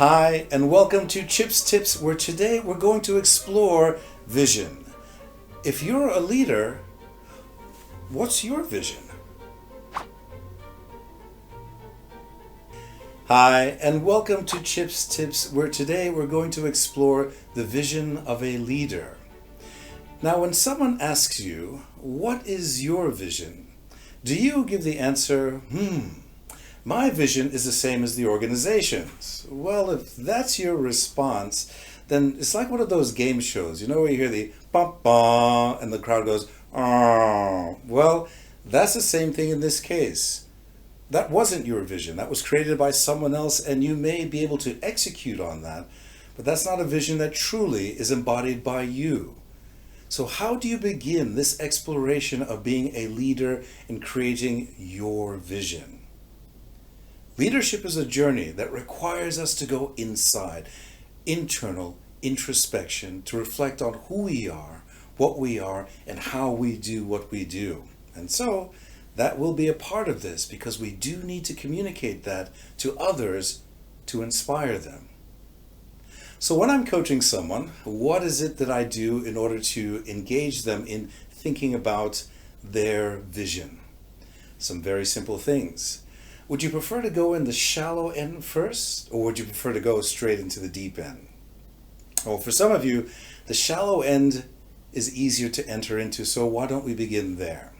Hi, and welcome to Chips Tips, where today we're going to explore vision. If you're a leader, what's your vision? Hi, and welcome to Chips Tips, where today we're going to explore the vision of a leader. Now, when someone asks you, what is your vision? Do you give the answer, my vision is the same as the organization's? Well, if that's your response, then it's like one of those game shows, where you hear the bum bum and the crowd goes, oh. Well, that's the same thing in this case. That wasn't your vision. That was created by someone else, and you may be able to execute on that, but that's not a vision that truly is embodied by you. So how do you begin this exploration of being a leader and creating your vision? Leadership is a journey that requires us to go inside, internal introspection, to reflect on who we are, what we are, and how we do what we do. And so that will be a part of this, because we do need to communicate that to others to inspire them. So when I'm coaching someone, what is it that I do in order to engage them in thinking about their vision? Some very simple things. Would you prefer to go in the shallow end first, or would you prefer to go straight into the deep end? Well, for some of you, the shallow end is easier to enter into, so why don't we begin there?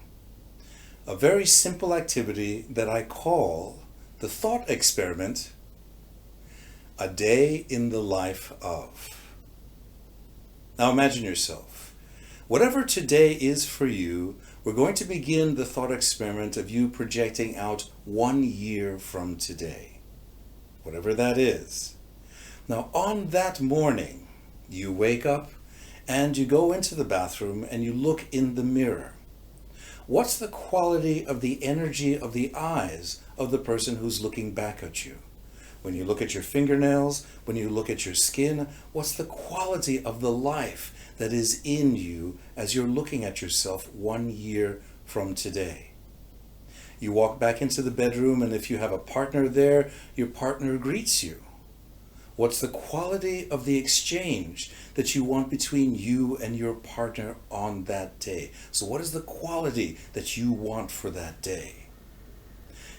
A very simple activity that I call the thought experiment, a day in the life of. Now imagine yourself. Whatever today is for you, we're going to begin the thought experiment of you projecting out 1 year from today. Whatever that is. Now on that morning, you wake up and you go into the bathroom and you look in the mirror. What's the quality of the energy of the eyes of the person who's looking back at you? When you look at your fingernails, when you look at your skin, what's the quality of the life that is in you as you're looking at yourself 1 year from today? You walk back into the bedroom, and if you have a partner there, your partner greets you. What's the quality of the exchange that you want between you and your partner on that day? So what is the quality that you want for that day?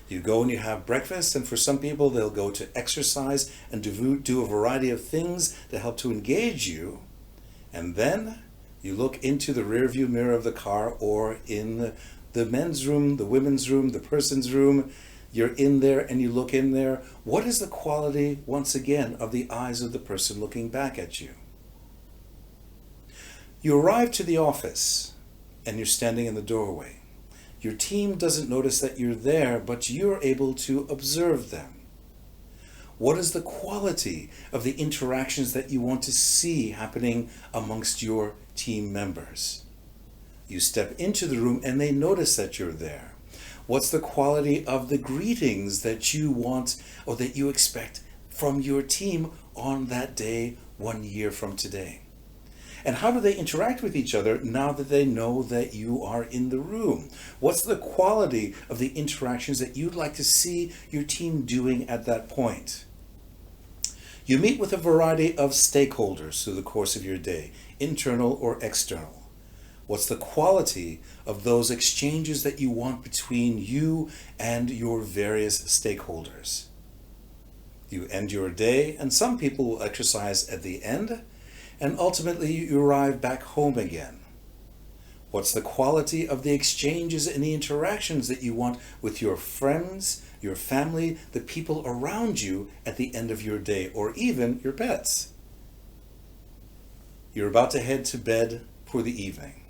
You go and you have breakfast, and for some people they'll go to exercise and do a variety of things to help to engage you. And then you look into the rearview mirror of the car, or in the men's room, the women's room, the person's room. You're in there and you look in there. What is the quality, once again, of the eyes of the person looking back at you? You arrive to the office and you're standing in the doorway. Your team doesn't notice that you're there, but you're able to observe them. What is the quality of the interactions that you want to see happening amongst your team members? You step into the room and they notice that you're there. What's the quality of the greetings that you want or that you expect from your team on that day 1 year from today? And how do they interact with each other now that they know that you are in the room? What's the quality of the interactions that you'd like to see your team doing at that point? You meet with a variety of stakeholders through the course of your day, internal or external. What's the quality of those exchanges that you want between you and your various stakeholders? You end your day, and some people will exercise at the end, and ultimately you arrive back home again. What's the quality of the exchanges and the interactions that you want with your friends, your family, the people around you at the end of your day, or even your pets? You're about to head to bed for the evening,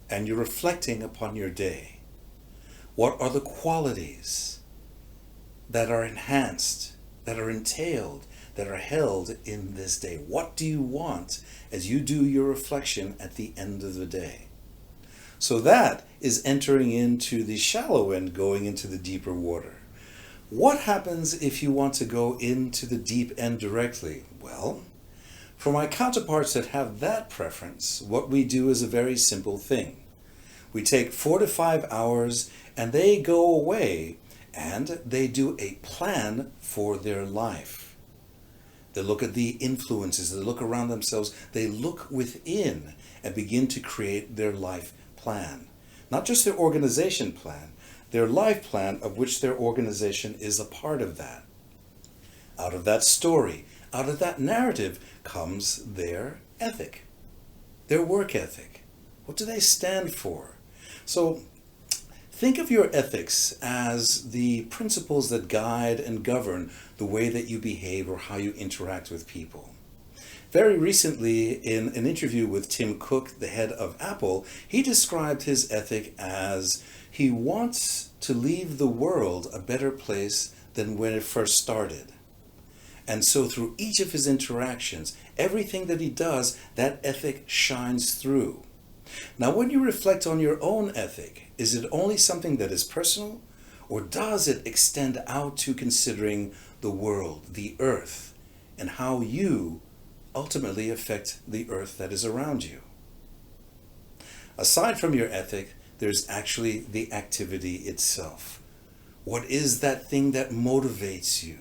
and you're reflecting upon your day. What are the qualities that are enhanced, that are entailed, that are held in this day? What do you want as you do your reflection at the end of the day? So that is entering into the shallow end, going into the deeper water. What happens if you want to go into the deep end directly? Well, for my counterparts that have that preference, what we do is a very simple thing. We take 4 to 5 hours and they go away and they do a plan for their life. They look at the influences, they look around themselves, they look within and begin to create their life plan. Not just their organization plan, their life plan of which their organization is a part of that. Out of that story, out of that narrative comes their ethic, their work ethic. What do they stand for? So think of your ethics as the principles that guide and govern the way that you behave or how you interact with people. Very recently, in an interview with Tim Cook, the head of Apple, he described his ethic as he wants to leave the world a better place than when it first started. And so through each of his interactions, everything that he does, that ethic shines through. Now, when you reflect on your own ethic, is it only something that is personal, or does it extend out to considering the world, the earth, and how you ultimately affect the earth that is around you? Aside from your ethic, there's actually the activity itself. What is that thing that motivates you?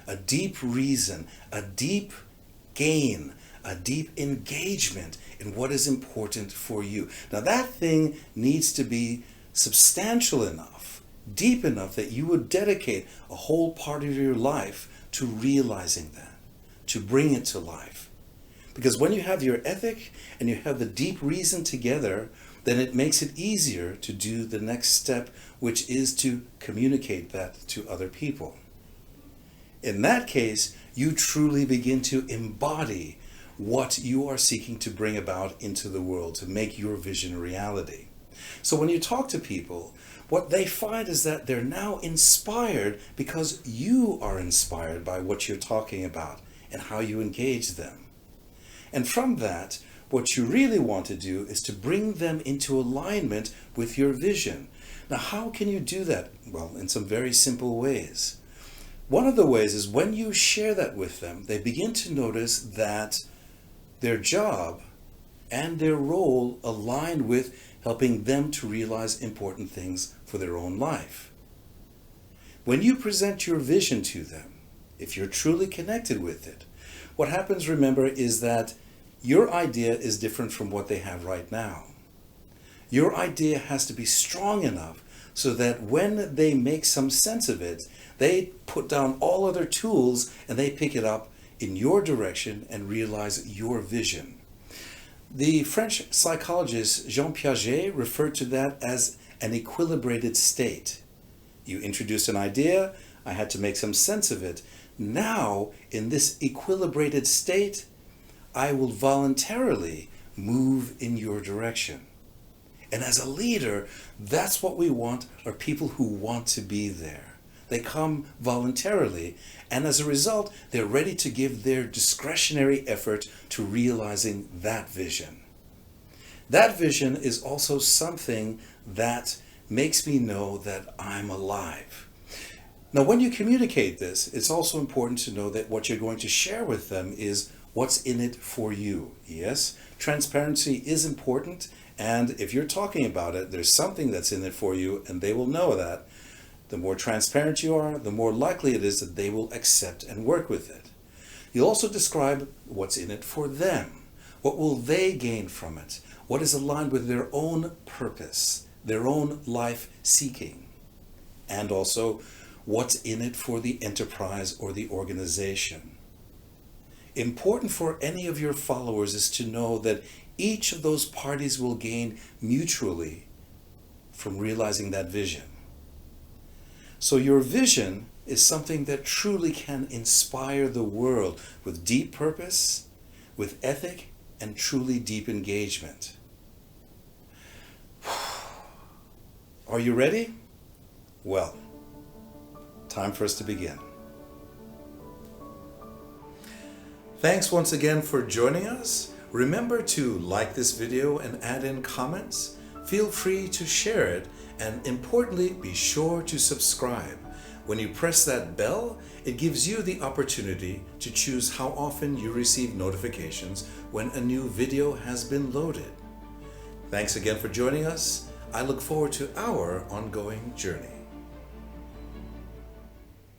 A deep reason, a deep gain, a deep engagement in what is important for you. Now that thing needs to be substantial enough, deep enough that you would dedicate a whole part of your life to realizing that, to bring it to life. Because when you have your ethic and you have the deep reason together, then it makes it easier to do the next step, which is to communicate that to other people. In that case, you truly begin to embody what you are seeking to bring about into the world, to make your vision a reality. So when you talk to people, what they find is that they're now inspired because you are inspired by what you're talking about and how you engage them. And from that, what you really want to do is to bring them into alignment with your vision. Now, how can you do that? Well, in some very simple ways. One of the ways is when you share that with them, they begin to notice that their job and their role align with helping them to realize important things for their own life. When you present your vision to them, if you're truly connected with it, what happens, remember, is that your idea is different from what they have right now. Your idea has to be strong enough so that when they make some sense of it, they put down all other tools and they pick it up in your direction and realize your vision. The French psychologist Jean Piaget referred to that as an equilibrated state. You introduced an idea, I had to make some sense of it. Now, in this equilibrated state, I will voluntarily move in your direction. And as a leader, that's what we want, are people who want to be there. They come voluntarily, and as a result, they're ready to give their discretionary effort to realizing that vision. That vision is also something that makes me know that I'm alive. Now, when you communicate this, it's also important to know that what you're going to share with them is what's in it for you. Yes, transparency is important, and if you're talking about it, there's something that's in it for you, and they will know that. The more transparent you are, the more likely it is that they will accept and work with it. You'll also describe what's in it for them. What will they gain from it? What is aligned with their own purpose, their own life seeking? And also, what's in it for the enterprise or the organization? Important for any of your followers is to know that each of those parties will gain mutually from realizing that vision. So your vision is something that truly can inspire the world with deep purpose, with ethic, and truly deep engagement. Are you ready? Well, time for us to begin. Thanks once again for joining us. Remember to like this video and add in comments. Feel free to share it, and importantly, be sure to subscribe. When you press that bell, it gives you the opportunity to choose how often you receive notifications when a new video has been loaded. Thanks again for joining us. I look forward to our ongoing journey.